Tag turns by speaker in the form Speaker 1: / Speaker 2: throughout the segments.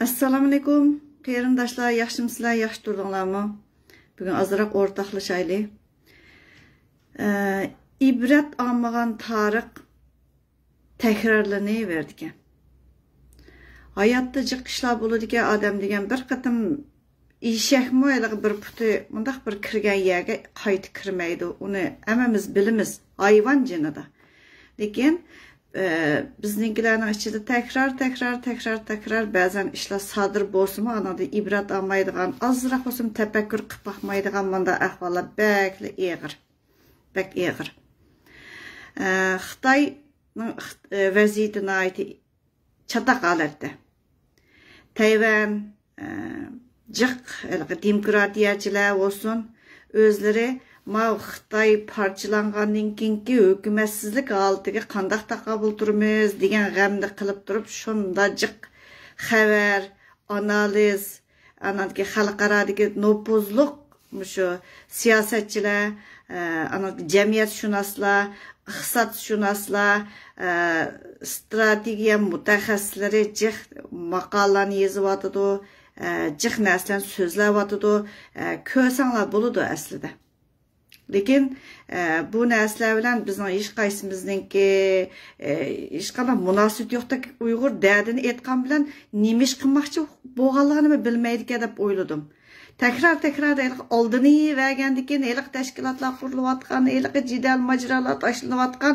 Speaker 1: Assalamu alaikum. Qarindoshlar, yaxshimisizlar, yaxshi turdinglarmi? Bugun azroq o'rtoqlashaylik. İbrat olmagan tarix takrorlanaverdi ekan. Hayotda jiq ishlar bo'ladi ekan, odam degan bir qatim eshakmi ayliq bir puti mundaq bir kirgan yerga qaytib kirmaydi. Uni hammamiz bilamiz, hayvon jinida. Lekin bizninkilarning ichida takrar ba'zan ishlar sodir bo'lsa-mu, anada ibrat olmaydigan, ozroq bo'lsa tafakkur qilib baxmaydigan manda ahvollar bakli eg'ir. Bak eg'ir. Xitoyning vaziyatini aytib chataq holatda. Tayvan jiq demokratiyachilar olsun, o'zlari Xitoy parchalangandan keyingi hukumatsizlik holatiga qanday taqabul turamiz degan g'amni qilib turib, shunda jiq xabar, analiz, anadagi xalqarodagi nopuzluq shu siyosatchilar, anadagi jamiyatshunoslar, iqtisodshunaslar, strategiya mutaxassislari jiq maqolalarni yozyotidi, jiq narsalarni so'zlayotidi, ko'rsanglar bo'ladi aslida. Lekin bu narsalar bilan bizning hech qaysimizningki hech qanday munosabat yo'qdek Uyg'ur dardini aytgan bilan nima ish qilmoqchi bo'lganligini bilmaydi deb o'yladim. Takrar oldini vergandikin eliq tashkilotlar qurilayotgan, eliq jidal majralar tashlanayotgan,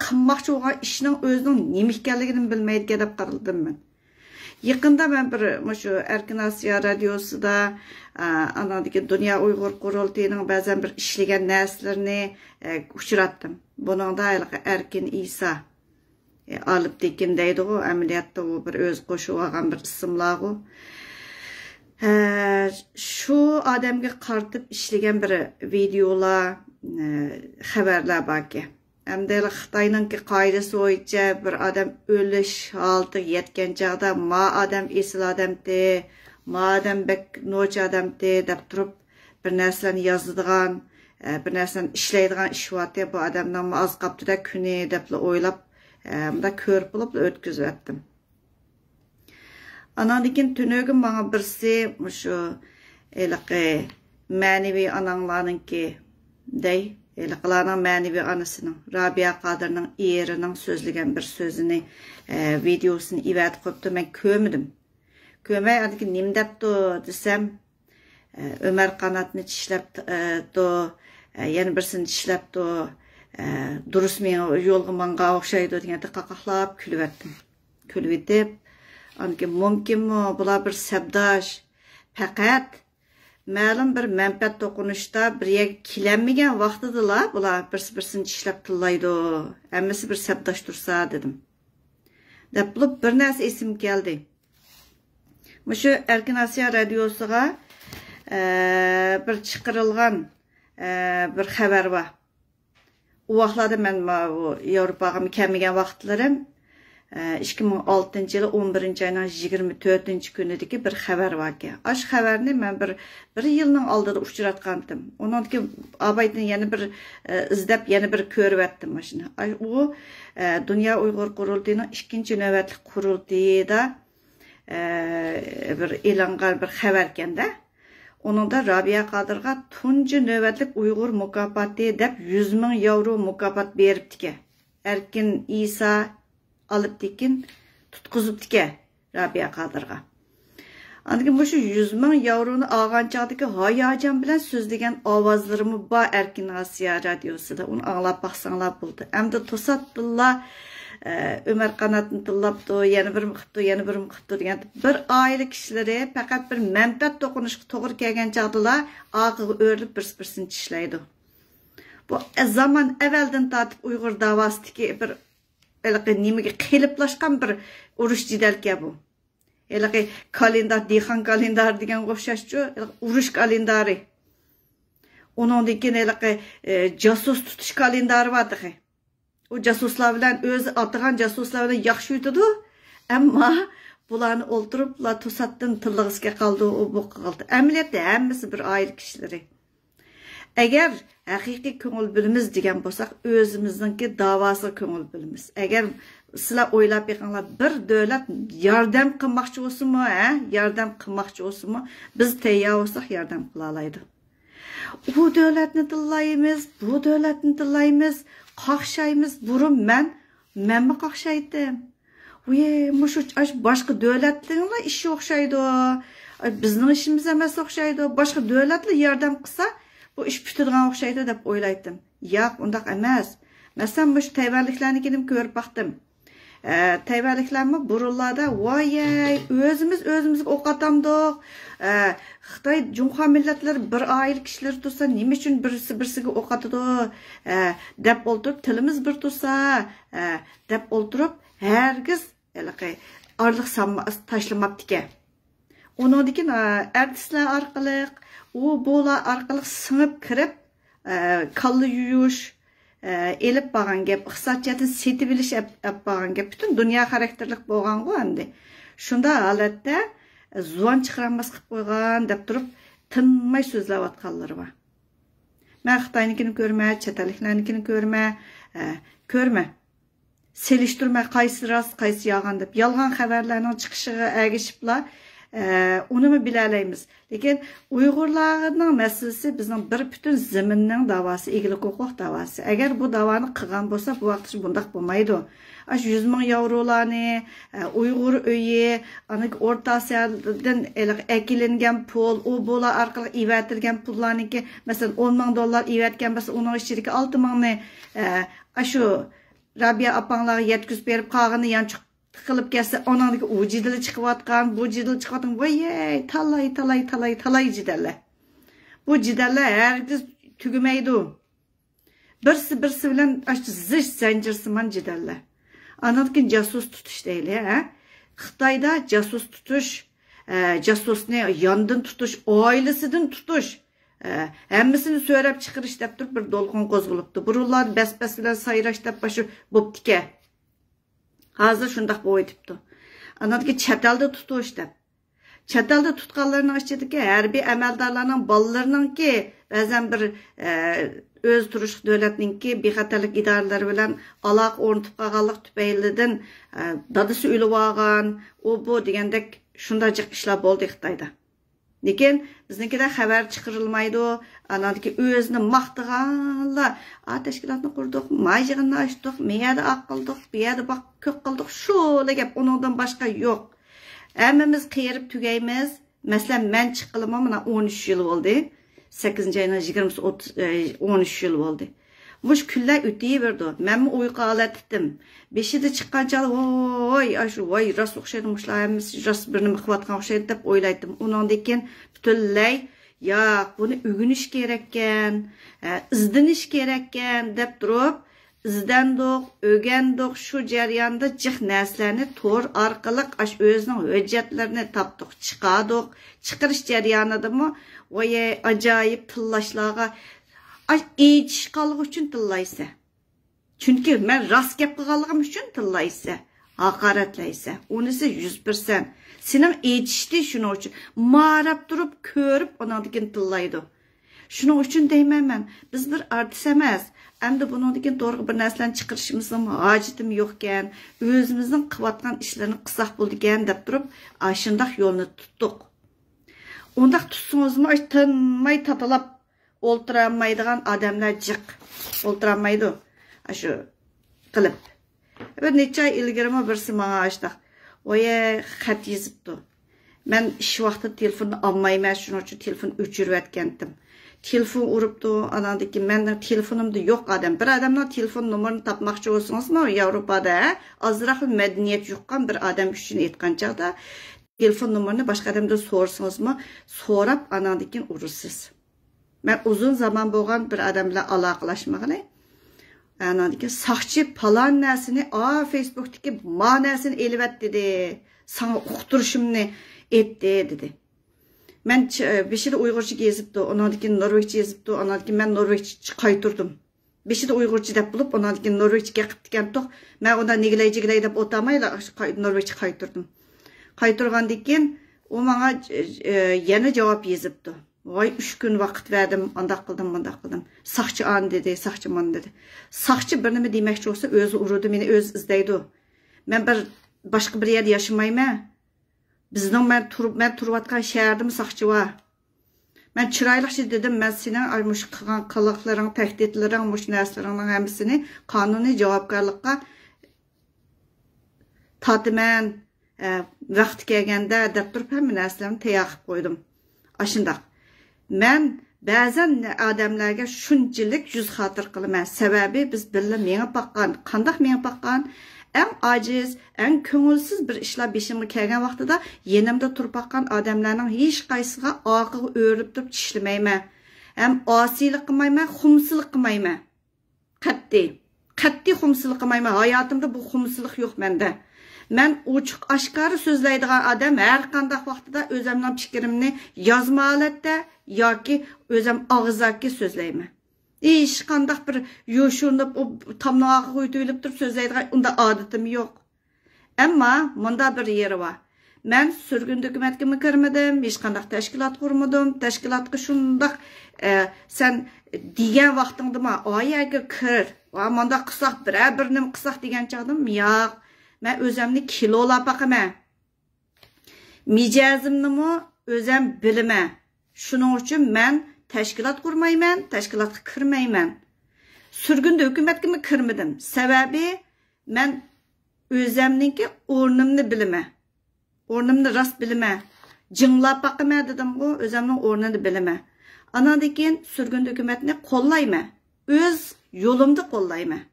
Speaker 1: qilmoqchi bo'lgan ishning o'zining nima ekanligini bilmaydi deb qaradim men. Yaqında ben bir şu Erkin Asiya radyosida anadagi Dünya Uyg'ur qurultayının ba'zan bir ishlagan narsalarni uchratdim. Buningda Erkin İsa olib tekin deydi u, amaliyotda u bir o'z qo'shib olgan bir ismlar u. Şu odamga qartib ishlagan bir videolar, xabarlar borki. Hamda Xitoyningki qoidasi bo'yicha bir odam o'lish holatiga yetgan chog'da ma odam esil odamdi, ma odam bek noch odamdi deb turib bir narsalarni yozadigan, bir narsani ishlaydigan ishvati bu odamdan oz qolibdi-da kuni deb o'ylab, bunda ko'rib bo'lib o'tkazib etdim. Anandikin tunogim bana birisi şu ma'naviy ananglarninki dey Elqalarning ma'naviy anasının, Rabia Qadirning erining so'zlagan bir so'zini, videosini ivat qo'yibdi, men ko'rmadim. Ko'rmay, adiki nim debdi desam, Ömer Qanotni tishlabdi, yana birsini tishlabdi, durust men yo'lga manga o'xshaydi deganda qaqaqlab kulib etdim. Kulib etib, adiki mumkinmi bular bir sabdosh, faqat ma'lum bir manfaat to'qinishda bir yerga kelanmagan vaqtida bular birsini tishlab tillaydi. Hammasi bir sabdosh tursa dedim. Deb bir narsa esim keldi. Shu Erkin Asiya radiosiga bir chiqarilgan bir xabar bor. U vaqtlarda men Yevropaga kelmagan vaqtlarim 2006 yılı 11. ayının 24. günüdeki bir xabar var ki. Aş xabarni men bir yılın aldıda uçuratqandım. Onunki abaydan yana bir izlep yana bir körüp ettim maşını. O Dünya Uyghur Qurultayının 2. növbetlik qurultayida bir elangan bir xabarken de. Onun da Rabia Qadirga tunji növbetlik Uyghur mukafati deb 100 000 euro mukafat beripti. Erkin İsa alıp tekin tutquzib tike Rabia Qadirga. Andikin bu şu 100 000 euronu alğan çağdaki hayacan bilen sözlegen avazlarımı ba Erkin Asiya radyosida onu anlap baxsanlar buldu. Hem de tosattılar Ömer Qanotni tillabdi, yana bir qıptı degan bir aile kişileri fakat bir menfaat to'qinishga to'g'ri kelgan chaqdalar aqıga o'rlib birsini tishlaydi. Bu zaman evvelden tatip Uyg'ur davosidagi bir nimaga qiliblaşgan bir urush jidalga bu. Kalendar, dehqon kalendar degan o'xshashchu, urush kalendari. Uningdan keyin jasus tutish kalendari bor. O jasuslar bilan o'zi atgan jasuslar bilan yaxshi yutadi, ammo bularni o'ltiriblar to'satdan tillig'isga qoldi, u bu qoldi. Amaliyotda hammasi bir oila kishilari. Agar haqiqiy ko'ngil bilimiz degan bo'lsak, o'zimizningki davosiga ko'ngil bilimiz. Agar sizlar o'ylab beqinglar, bir davlat yordam qilmoqchi bo'lsa-mu, yordam qilmoqchi bo'lsa-mu, biz tayyor bo'lsak yordam qila oladi. Bu davlatni tillaymiz, bu davlatni tillaymiz, qaqshaymiz. Burun menmi qaqshaydim? Uye, mushu boshqa davlatlarning ishi o'xshaydi. Bizning ishimiz emas o'xshaydi. Boshqa davlatlar yordam qilsa, bu ish bitadigan o'xshaydi deb o'ylaydim. Yo'q, undaq emas. Masalan, mush Tayvanliklarnikini ko'rib baqdim. Tayvanliklarmi burunlarda voyay, o'zimizga o'q atamdiq. Xitoy Jumhur millatlar bir oil kishilar tursa, nima uchun birsiga o'q atadi? Deb o'ltirib, tilimiz bir tursa, deb o'ltirib, hergiz orliq tashlamabdi. Onundikin artistlar orqali, bola orqali singib kirib, kalla yuyish, elib bağan gap, iqtisodiyotni setib bilish bağan gap, bütün dünya xarakterlik bo'lgan ku endi. Shunda holatda zuvan chiqarmas qilib qo'ygan deb turib, tinmay so'zlayotganlari bor. Men Xitoynikini ko'rma, chet elliklarnikini ko'rma. Selishtirma qaysi rost, qaysi yolg'on deb yolg'on xabarlarning chiqishiga ergishiblar. Onu mu biləlaymiz? Lekin Uyg'urlarning masalasi bizning bir bütün zaminning davası, egilik huquq davası. Agar bu davani qilgan bo'lsa, bu vaqtda bundaq bo'lmaydi. 100 ming yevrolarni Uyg'ur uyi, O'rta Osiyodan ekilingan pul, u bola orqali ivatilgan pullarniki, masalan 10 ming dollar ivatgan bo'lsa, uning ichidagi 6 mingni shu Rabia apanglarga yetkazib berib qolganini yanchiq qilib kelsa, onaniki u jidili chiqayotgan, bu jidil chiqayotgan, voyey, talay jidallar. Bu jidallar hergiz tugamaydi. Birsi bilan zish zanjirsimon jidallar. Ananiki jasus tutish deyli, Xitoyda jasus tutish, jasusni yondan tutish, oilasidan tutish, hammasini so'rab chiqarish deb turib bir do'lqin qo'zg'ilibdi. Burunlar bas bilan sayrash deb başı bo'ptike. Hazır şundaq bo'ytibdi. Anadagi chatalda tutush deb. Chatalda tutqanlarning ichidagi harbiy amaldorlarning bolalarninki ba'zan bir o'z turish davlatninki bexatarlik idoralari bilan aloqa o'rnatib qolganlik tufaylidan dadasi o'lib olgan, u bu degandek shundaychiq ishlar bo'ldi Xitoyda. Lekin biznikida xabar chiqarilmaydi. Anadagi o'zini maqtaganlar, tashkilotni qurdik, majig'ini ochdik, miyada aqildik, biyada baq ko'p qildik, shular gap, undan boshqa yo'q. Hammamiz qiyirib tugaymiz. Masalan, men chiqqalim mana 13 yil bo'ldi. 8-oyning 20 13 yil bo'ldi. Mush kunlar o'taverdi. Menmi uyqu holatdim. Beshida chiqqancha voy, rost o'xshaydi mushlarimiz, rost bir nima qilayotgan o'xshaydi deb o'ylaydim. Undan keyin butunlay yo'q, buni o'rganish kerak ekan, izdanish kerak ekan deb turib, izdandiq, o'rgandik, shu jarayonda jiq narsalarni to'r orqali o'zining hujjatlarini topdik, chiqardik. Chiqarish jarayonidami voy ajoyib tillashlarga etish qolg'i uchun tillaysa. Chunki men rost gap qilganligim uchun tillaysa, haqoratlaysa, unisi 100%. Sening etishdi shuning uchun marab turib, ko'rib, onandikin tillaydi. Shuning uchun deyman men, biz bir artist emas. Endi buningdan to'g'ri bir narsalarni chiqarishimizning hojatim yo'q ekan, o'zimizning qilayotgan ishlarni qilsak bo'ldi ekan deb turib, shundoq yo'lni tutdik. Undaq tutsingizmi, tinmay tatalab o'ltiramaydigan odamlar jiq o'ltiramaydi. Shu qilib. Bir necha oy ilgarimi birsi menga ashtaq. Oye, xat yezibdi. Men ish vaqtida telefonni olmayman, shuning uchun telefon o'chirib atgandim. Telefon uribdi, anandiki mening telefonimda yo'q odam. Bir odamning telefon nomerini topmoqchi bo'lsangizmi, Yevropada ozroq madaniyat yo'qkan bir odam uchun aytgan chaqda telefon nomerini boshqa odamdan so'rasangizmi, so'rab anandiki urasiz. Men uzun zaman bo'lgan bir odam bilan aloqalashmagan. Anadaki saqchi falan narsini Facebook'taki manasini elivet dedi. Sana uqturishimni etdi dedi. Men beşide Uyg'urcha gezibdi, onadaki Norveççe gezibdi, onadaki men Norveççe qaytırdım. Beşide Uyg'urcha deb bilib, onadaki Norveççe qilib ketgandik. Men onda negilay deb o'tamayla Norveççe qaytırdım. Qaytırgandan keyin u menga yana javob yezibdi. Vay 3 gün vaqt verdim, andaq qıldım. Saqçı an dedi, saqçı man dedi. Saqçı bir nima demoqchi olsa o'zi urudi, meni o'zi izlaydi. Men başqa bir yerda yaşamayman. Bizning men turayotgan shaharda saqçı var. Men chiroyliqcha dedim, men sening mush qilgan qiliqlaring, tahdidlaring, mush narsalarning hammasini qonuniy javobgarlikqa tortaman. Vaqti kelganda deb turib hamma narsalarni tayyor qilib qo'ydim. Ashundaq. Men ba'zan odamlarga shunchalik yuz xotir qilaman. Sababi biz billa menga baqqan, qandoq menga baqqan, eng ojiz, eng ko'ngilsiz bir ishlar beshimga kelgan vaqtida yenimda turib baqqan odamlarning hech qaysiga oqiga o'rib turib tishlamayman. Ham osiylik qilmayman, xumsilik qilmayman. Qat'iy xumsilik qilmayman. Hayotimda bu xumsilik yo'q menda. Men ochiq oshkora so'zlaydigan odam har qanday vaqtida o'zimning fikrimni yozma holatda yoki o'zim og'izaki so'zlayman. Hech qanday bir yo'shunib, tamnoqqa qo'yib turib so'zlaydigan unda odatim yo'q. Ammo bunda bir yeri bor. Men surgun hukumatga kirmadim, hech qanday tashkilot qurmadim. Tashkilotga shundoq sen degan vaqtingda oyaga kir, va menda qilsaq bir nim qilsaq degan chaqdim, yo'q. Men o'zimni kilolab baqaman. Mijozimni o'zim bilaman. Shuning uchun men tashkilot qurmayman, tashkilotga kirmayman. Surgunda hukumatga kirmadim. Sababi men o'zimningki o'rnimni bilaman. O'rnimni rost bilaman. Jinglab baqaman dedim-ku, o'zimning o'rnini bilaman. Andan keyin surgunda hukumatni qo'llayman. O'z yo'limda qo'llayman.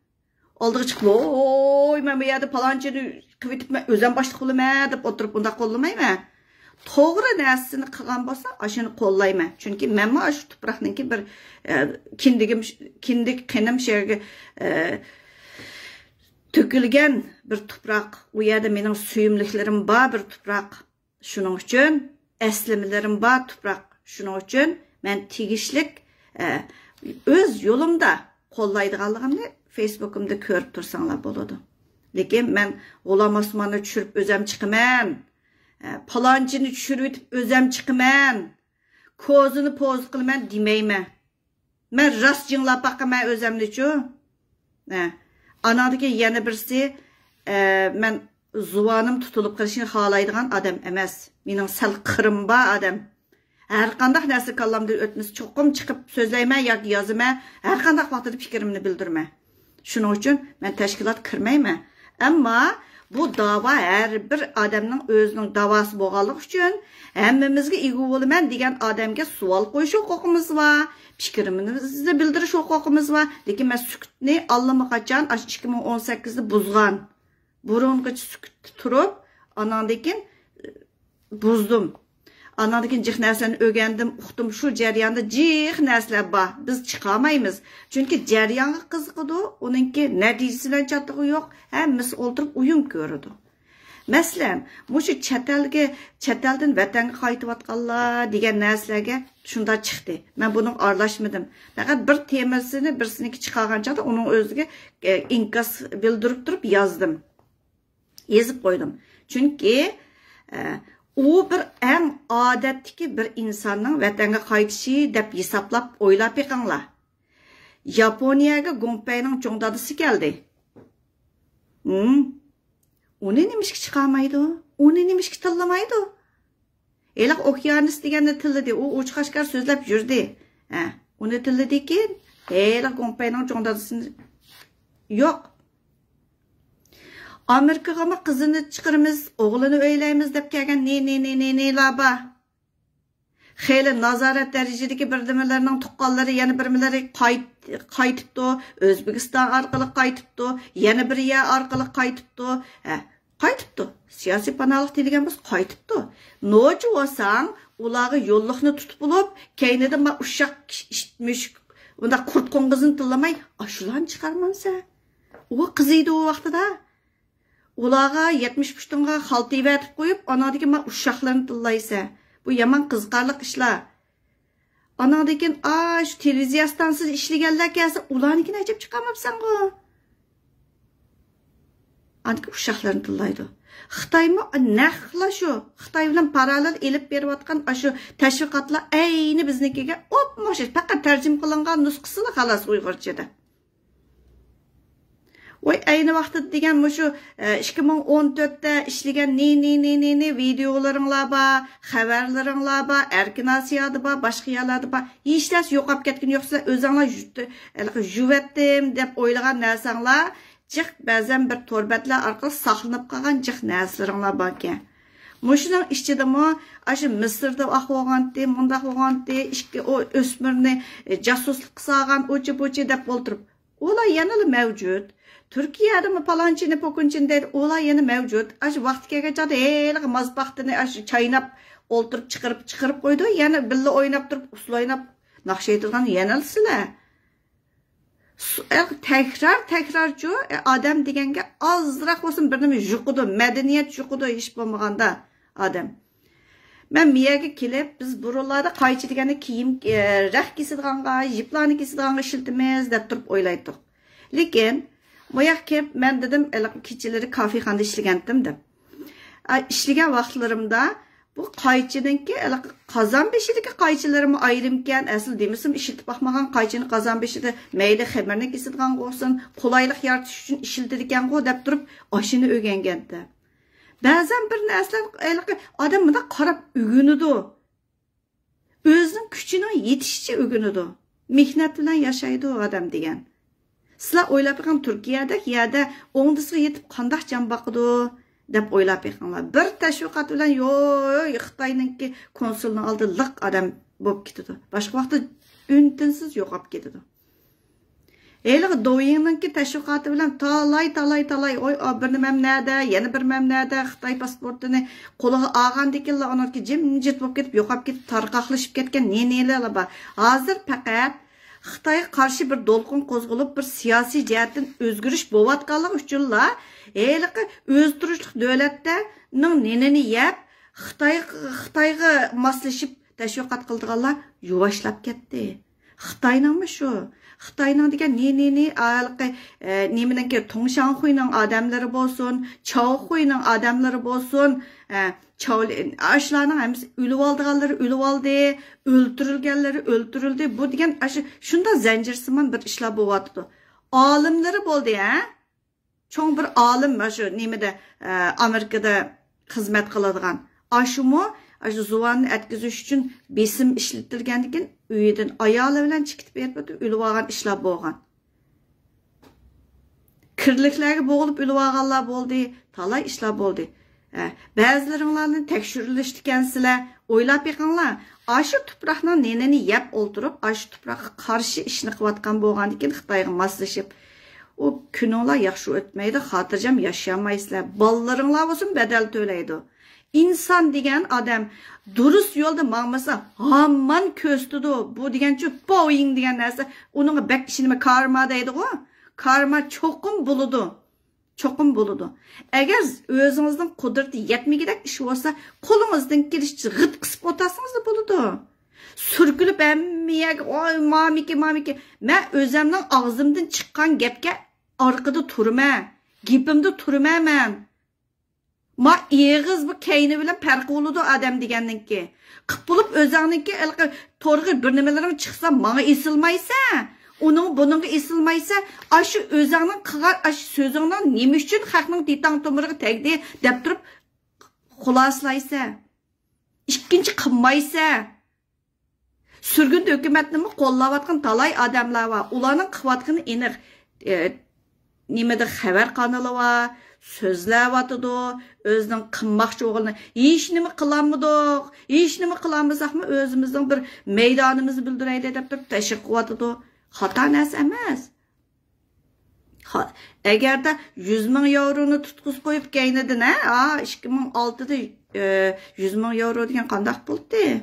Speaker 1: Oldiga chiqib, "Oy, men bu yerda palonchini qilib o'zim boshliq bo'laman" deb o'tirib unda qo'llamayman. To'g'ri narsani qilgan bo'lsa, ashuni qo'llayman. Chunki men shu tuproqningki bir kindik qinim sherga to'kilgan bir tuproq. U yerda mening suyumliklarim bor bir tuproq. Shuning uchun aslimalarim bor tuproq. Shuning uchun men tegishlik o'z yo'limda qo'llaydiganligimni Facebook'umda ko'rib tursanglar bo'ladi. Lekin men G'ulom Osmonni tushirib o'zim chiqaman. Palonchini tushirib o'tib o'zim chiqaman. Ko'zini poz qilaman demayman. Men rost jinglab baqaman o'zimni-chu. Anadagi yana birisi men zuvanim tutilib qolishini xohlaydigan odam emas. Mening sal qirim bor odam. Her qanday narsa kallamda o'tmisi cho'qim chiqib so'zlayman yoki yozaman, har qanday vaqtda fikrimni bildirman. Shuning uchun men tashkilot kirmayman. Ammo bu da'vo har bir odamning o'zining da'vosi bo'lganligi uchun hammamizga ego bo'laman degan odamga savol qo'yish huquqimiz bor, fikrimizni bildirish huquqimiz bor. Lekin men sukutni allamaqachon 2018da buzgan. Burungacha sukutda turib, andan keyin buzdim. Andan keyin jiq narsani o'rgandim, uqdim, shu jarayonda jiq narsalar bor. Biz chiqamaymiz. Chunki jarayonga qiziqadi, uningki natijasidan chattig'i yo'q. Hammasi o'ltirib o'yin ko'radi. Masalan, mushu chataldan vatanga qaytayotganlar degan narsalarga shunda chiqdi. Men buni aralashmadim. Faqat bir temasini birsiniki chiqarganchada uning o'ziga inkas bildirib turib yozdim. Yezib qo'ydim. Chunki u bir eng odatdagi bir insonning vatanga qaytishi deb hisoblab o'ylab yiqinglar. Yaponiyaga Gonpayning cho'ng dadasi keldi. Uni nimishga chiqarmaydi? Uni nimishga tillamaydi? Eliq Okyanus deganni tilladi, u ochiq-oshkor so'zlab yurdi. Uni tilladiki, eliq Gonpayning cho'ng dadasini yo'q. Amerikaga mı qizini chiqiramiz, o'g'lini o'ylaymiz deb kelgan ne laba. Xeyli nazorat darajadagi birdimalarning tuqqanlari yana birmalari qaytibdi, O'zbekiston orqali qaytibdi, yana bir yer orqali qaytibdi. Qaytibdi. Siyosiy panohlik degan biz qaytibdi. Nochi bo'lsang, ularga yo'lliqni tutib bo'lib, keynida ma ushaq ishitmish, unda qurt qo'ng'izini tillamay, ashulan chiqarmansa. U qiziydi u vaqtida. Ularga 70 xaltayib etib qo'yib, anadagi ma uşaqlarni tillaysa. Bu yaman qiziqarli ishlar. Anadagi shu televiziya stansiyasida ishlaganlar kelsa, ularnikini ajab chiqarmabsan-ku. Anadagi uşaqlarni tillaydi. Xitaymi naqla shu Xitoy bilan parallel elib berayotgan shu tashviqotlar ayni biznikiga o'pmosh faqat tarjima qilingan nusxasini xolos Uyg'urchada. Voy ayni vaqtda degan shu 2014da ishlagan ne videolaringlar bor, xabarlaringlar bor, Erkin Asiyada bor, boshqa yerlarda bor. Hech narsa yo'qolib ketgan yo'qsa o'zinglar juvatdim deb o'ylagan narsanglar jiq ba'zan bir torbatlar orqali saqlanib qolgan jiq narsalar bor ekan. Mushuning ichidami shu Misrda ahvolg'anti, mundaq bo'lganti, o o'smirni jasuslik qilgan o'chi deb o'ltirib. Ular yana mavjud. Türkiye'de mi palançını pokunçinde olay yeni mevcut. Aşı vakti kelgende heyli mazbahtını aşı çaynap olturup çıkarıp koydu. Yani billa oynap durup usul oynap nakşeytirgan yenilsiler. Tekrarcu adam degenge azrak olsun birimi juqudu, medeniyet juqudu iş bulmaganda adam. Ben miyege kelip biz buralarda qayçı degende kiyim rəh kesidiganga, jiplarni kesidiganga işiltimiz deb turib o'ylaydik. Lekin Moyak kep, ben dedim, keçileri kafexanda işlegendim de. İşlegen vaxtlarımda bu qayçıdınki, qazan beşideki qayçılarımı ayrımken, asıl demişim, işiltip bakmagan qayçını qazan beşide meyli xemerine kesilgan olsun, kolaylık yaratış için işiltediken o dep durup aşını ögengendi. Bazen bir nesler adamı qarab ügünüdü. Özünün küçünün yetişçi ügünüdü. Mihnet bilen yaşaydı o adam degen. Sizlar o'ylab bakın Türkiye'de yerde o'ngdisiga yetib qandoq jon boqidi deb o'ylab bakinglar. Bir tashviqot bilan Xitoyninki konsulning oldi liq adam bo'lib ketadi. Boshqa vaqtda untinsiz yo'qolib ketadi. Eliq Douyinninki tashviqoti bilan talay oy bir nimam nada, yana bir nimam nada Xitoy pasportini qo'liga olgandikinlar oniki jimjit bo'lib ketib, yo'qolib ketib, tarqaqlashib ketgan nelar bor. Hozir faqat Xitoyga qarshi bir dolqin qo'zg'alib bir siyosiy jihatdan o'zgarish bo'layotganligi uchunla haliqi o'zturishlik davlatning nenini yeb Xitoyga moslashib tashviqot qildiganlar yuvashlab ketdi. Xitoyningmi shu? Xitoyning degan neminiki Tongshanxuyning odamlari bo'lsin, Chaoxuyning odamlari bo'lsin, Aşlarının hemsi ölüp aldı, öldürüldü. Bu degen şunda zincirsiman bir işler boğatıdı. Alimleri boldu ya. Çoğun bir alim şu nemede Amerika'da hizmet kıladıgan. Aşumu zuvanını etkiziş için besim işletilgendikin üyeden ayağı bilen çıkıp vermedi, ölüp algan işler boğan. Kirlikleri boğulup ölüp alganlar boldu, talay işler boldu. Bazılarınlarını tekşürülüştükensizler, oylap bakinglar. Aşı tuproqning nenini yeb o'ltirib, aşı tuproqqa qarshi ishni qilayotgan bo'lgandikin Xitoyga moslashib, o kuninglar yaxshi o'tmaydi, xotirjam yashamaysizlar. Bolalaringlar bo'lsin badal to'laydi. İnsan degan odam durust yo'lda mangmasa, hamon ko'stidi. Bu deganchi Boeing degan narsa, uning bak ishini karma deydi-ku. Karma cho'qim bo'ladi. Çokum buludu. Eğer özünüzün kudreti yetmegidek iş olsa, kolunuzdan gelişçi gıt kısıp otasınız da buludu. Sürgülüp emmiyek, oy mamiki. Ben özümden ağzımdan çıkan gepke arkada turma. Gipimde turma men. Ma eğiz bu keyni bilen perki oludu adam degendin ki. Kıp bulup özünün ki torgı bir nimelerim çıksa bana isilmaysa. Bunun isilmaysa, aşı özünün kıgar, aşı sözünün nemi üçün xalqның detang tomurығы tegdi dep turib xulaslaysa, ikkinchi qilmaysa, sürgün hökumetini qo'llayotgan talay odamlar var. Ularning qilayotgani aniq. Nimada xabar kanalı var, so'zlayotidi, o'zining qilmoqchi o'g'ilni hech nima qilamidik, hech nima qilmasakmi o'zimizning bir maydonimizni bildirayli deb turib tashviq qilyotidi. Xata nas emas. Eğer de 100 ming euroni tutquz qo'yib keynidin, 2006da 100 ming euro degan qandaq bo'ldi?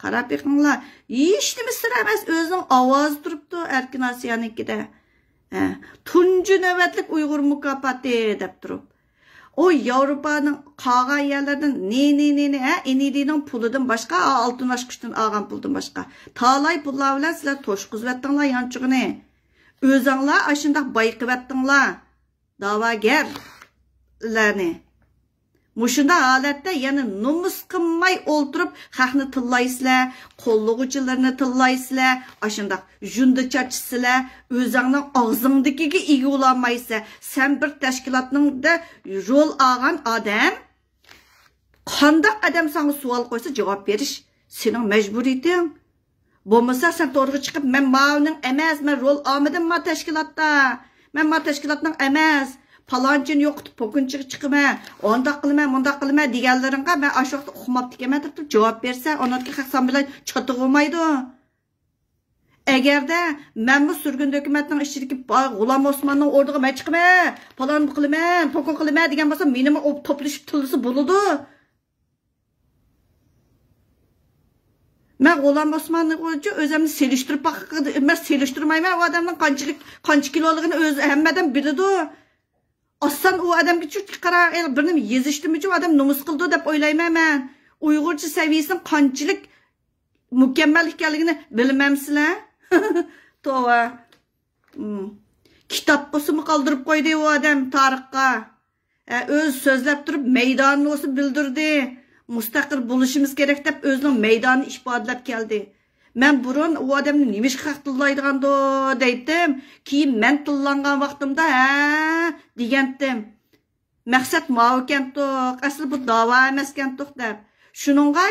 Speaker 1: Qarab beqinglar. Hech nima sir emas, o'zining ovozi turibdi Erkin Asiyanikida. Tunji navbatlik Uyg'ur mukofoti deb turib. O Yevropaning qolgan yerlardan enidining pulidan boshqa, oltin oshqishdan olgan puldan boshqa talay pullar bilan sizlar to'shqizvatdinglar yanchig'ini. O'zinglar ashundaq bayqib etdinglar. Da'vogarlarni Muşunda halatda yani numus qilmay o'ltirib haqni tillaysizlar, qo'llovchilarni tillaysizlar, ashunda junda chachisizlar, o'zingning og'zingdagiga ega ololmaysiz. Sen bir tashkilotningda rol olgan odam, qanday odam senga savol qo'ysa javob berish sening majburiyating. Bo'lmasa sen to'g'ri chiqib, men mavning emas, men rol olmadim ma tashkilotda. Men ma tashkilotning emas. Palancın yo'qitib pokunchiga chiqaman, onda qilma deganlaringga men ash vaqtda uqmabdi ekan deb javob bersa, onatga haqsan bilan chotib olmaydi. Agarda men bu surgun dokumentning ichidagi G'ulom Osmonning o'rniga men chiqaman, palon qilaman, pokun qilaman degan bo'lsa, menimi to'plashib tilisi bo'ladi. Men G'ulom Osmonning o'zimni selishtirib men selishtirmayman, u odamning qancha kiloligini o'zi hammadan biladi. Aslan o adamga qara birini yezishdimi uchun adam nomus qildi deb o'ylayman men. Uyg'urcha saviyasining qanchalik mukammal ekanligini bilmamsizlar? Tova. Kitob bo'lsa qoldirib qo'ydi u odam tarixga. O'z so'zlab turib maydonni o'zi bildirdi. Mustaqil bo'lishimiz kerak deb o'zining maydonini ifodalab keldi. Men burun o adamni nimish qaqtillaydigando deydim. Keyin men tillangan vaqtimda degandim. Maqsad ma'ukantoq, asli bu da'vo emaskantoq deb. Shuningga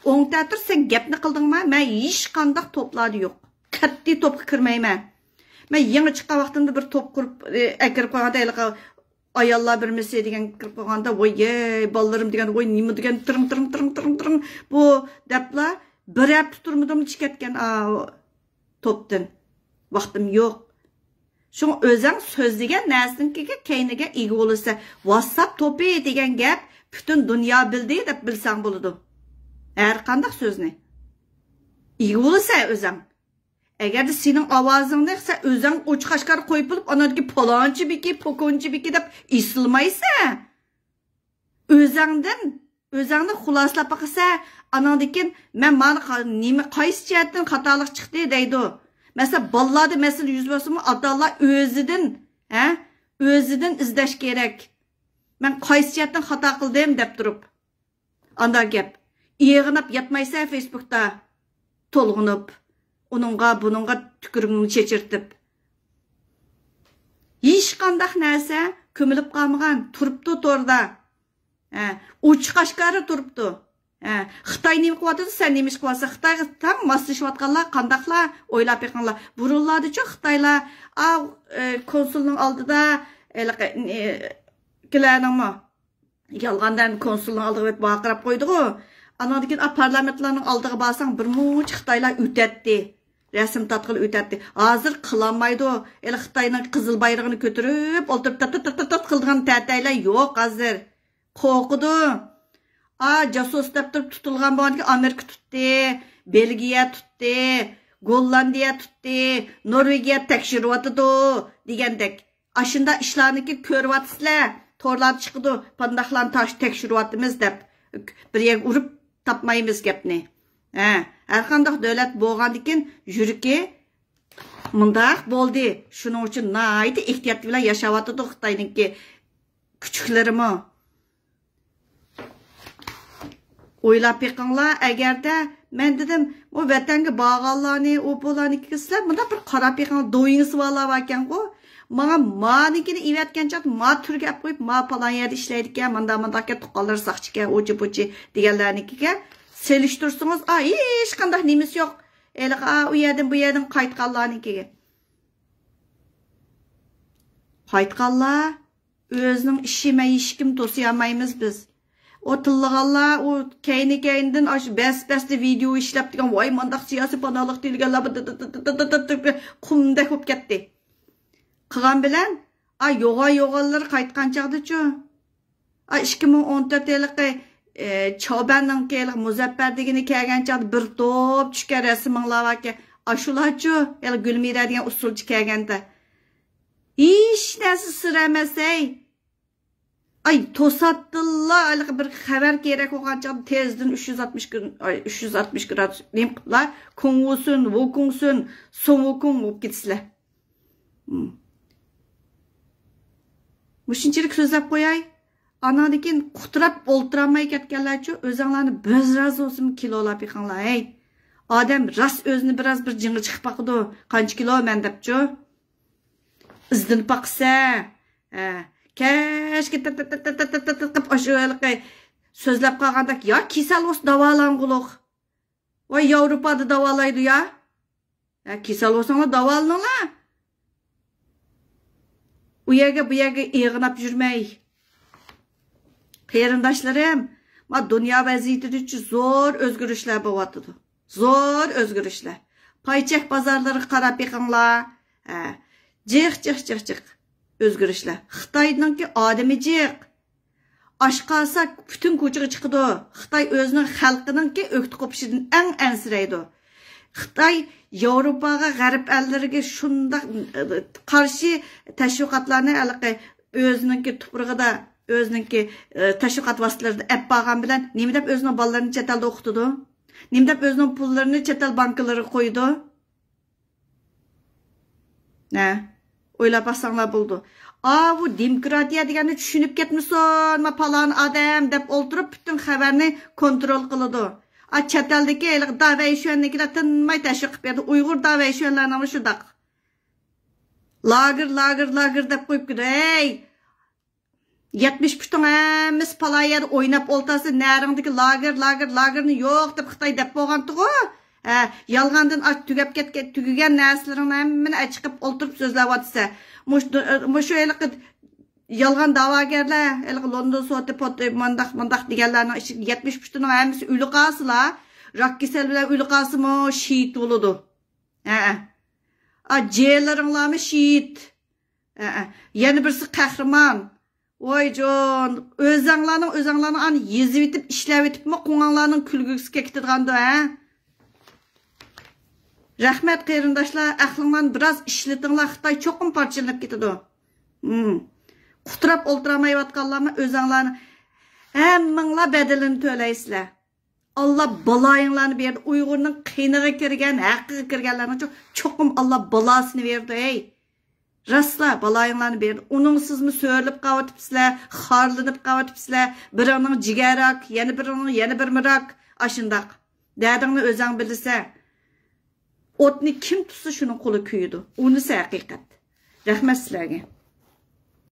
Speaker 1: o'ng ta'tir sen gapni qildingmi? Men hech qanday to'pladi yo'q. Qat'iy to'pga kirmayman. Men yangi chiqqan vaqtimda bir to'p qurib akirib qo'yganda ayollar bir misli degan kirib qo'yganda, voy bolalarım degan, voy nima degan tiring bu debla bir hafta turmadim chiqatgan topdan. Vaqtim yo'q. Şunu o'zing so'zlagan narsaningga keyniga ega bo'lsa, WhatsApp to'pi degan gap butun dunyo bildi deb bilsang bo'ladi. Har qanday so'zni ega bo'lsa o'zing. Agar sening ovozingni o'zing o'chqashqar qo'yib olib, anadagi palonchi biki, pokonchi biki deb isilmaysa, o'zingni xulosalab baqsa, anandikin men nima qaysi jihatdan xatolik chiqdi deydi. Mesela ballada mesele yüz basımı adallar özüdün izleş gerek. Ben kaysiyattan hata kıldım dep durup. Anda gap. İğinip yatmaysa Facebook'ta tolğunup. Bununla tükürüğünü çeçirtip. Hiç kandak neyse kömülüp kalmagan. Turuptu torda. Uç kaşkarı turuptu. Xitay nemi qıvatıdı, sen nemiş qıvatsa. Xitay tam maslışıvatqanlar, qandaqlar, oylap yaqanlar. Burunlardı çok Xitaylar, konsulun aldıda, kilərinin mi? Yalğandan konsulun aldığı et bağırap qoydu. Anadikən parlamentlarının aldığı basan bir muç Xitaylar ütətdi. Resim tatqılı ütətdi. Hazır qılanmaydı. Xitayның qızıl bayrağını götürüp, oltırıp tat qıldığın tətəylər yox hazır. Qoqudu. Casus deb turib tutilgan bo'lganki Amerika tutdi, Belgiya tutdi, Gollandiya tutdi, Norvegiya tekshiryotdi degandek. Ashunda ishlarniki ko'ryapsizlar, to'rlar chiqdi, pandaqlarni tekshiryapmiz deb bir yer urib topmaymiz gapni. Har qanday davlat bo'lgandikin yuriki mundaq bo'ldi. Shuning uchun nihoyat ehtiyot bilan yashayapti Xitoyningki kuchuklarimi. Oylap yiqinglar, agarda men dedim, o vatanga bağallarni, o bularni kislar, bunda bir qarab yiqinglar, doyingiz valab ekan-ku. Menga manikini ivatgancha, ma turga olib qo'yib, ma palon yerda ishlaydi ekan, manda-mandaqqa tuqqanlar saqchi ekan, o'chi-po'chi deganlarnikiga selishtirsangiz, hech qanday nemis yo'q. U yerdan bu yerdan qaytganlarnikiga. Qaytganlar o'zining ishini hech kim to'siy olmaymiz biz. O tillığanlar, o keyni-keyninden bes-besli video işlep diyen, vay mandaq siyasi panalık deyilgenler, kumda köp ketdi. Qıgan bilen, yoğalları qaytqan çağdı-çu. 2014 yılıqı Çobanның kelik Muzaffar degini kelgen çağdı, bir top düşken resiminglar var ki, aşular-çu, Gülmira diyen usulcu kelgende. Hiç nesi sır emesey, tosattılar, bir xabar kerak olğanca tezden 360 grad neyim qıplar, kongusun, vokungsun, somokung olup gitsizler. Muşinçilik sözlep koyay. Anadikin quturab o'ltiramay ketganlarchi o'zinglarni biraz olsun kilolab yiqinglar. Hey. Odam ras o'zini biraz bir jingi chiqib baqdi. Qancha kilo men debchi? Izdinib baqsa, kashki qilib o'shalarga so'zlab qolganda ya kasal o'z davolang'uliq. Voy Yevropada davolaydi ya. Kasal o'sanglar davolaninglar. U yerga bu yerga ig'nab yurmay. Qarindoshlarım, ma dunyo vaziyati uchun zo'r o'zgarishlar bo'lyapti. Zo'r o'zgarishlar. Paychaq bozorlariga qarab yiqinglar. Jiq o'zgarishlar. Xitoyninki odami jiq. Aşqasa bütün ko'chaga chiqdi. Xitoy o'zining xalqininki o'kti qo'pishidan eng ansiraydi. Xitoy Yevropaga, g'arb ellariga shunday qarshi tashviqotlarni o'zininki tuprog'ida, o'zininki tashviqot vositalarida ep bo'lgan bilan nima deb o'zining bolalarini chet elda o'qitdi? Nima deb o'zining pullarini chet el bankalariga qo'ydi? O'ylab baxsanglar bo'ldi. Bu demokratiya degani tushunib ketmisan, ma falan odam deb o'ltirib bütün xabarni kontrol qiladi. Chet eldagi davayshonliklar tinmay tashviq berdi. Uyg'ur davayshonlarning shundaq. Lager deb qo'yib qo'ydi. Ey! 70 putin hammasi palayar o'ynab o'ltasi naringdagi lagerni yo'q deb Xitoy deb bo'lgan-ku. Yalğandan tugab ketgan tugagan narsalarni hammani chiqib o'ltirib so'zlayapsa. Mushu yalğan da'vogarlar, London soti poti mandaq deganlarning 70 putin hammasi o'li qolsalar, rak kasal bilan o'li qolsimi shit bo'ladi. Jeylaringlarmi shit. Yana birisi qahramon. Voyjon, o'zinglarning an yezib etib ishlab etibmi qo'ng'anglarning kulgisiga ketadigan-da, Rahmat qarindoshlar, aqlinglarni biraz ishlatinglar, Xitoy cho'qim parchalanib ketadi. Quturab o'ltiramayotganlarni o'zinglarni hammanglar bedelini to'laysizlar. Allah balayinglarni berdi. Uyg'urning qiyniga kirgan, haqqiga kirganlarning cho'qim Allah balasini berdi, ey. Rastla balayinglarni berdi. Uningsizmi so'rlib qavatibsizlar, xorlanib qavatibsizlar. Birining jigarak, yana bir mirak, ashundaq. Dadingni o'zing bilsa, o'tni kim tutsa shuni qo'li kuyidi. Unisi haqiqat. Rahmat sizlarga.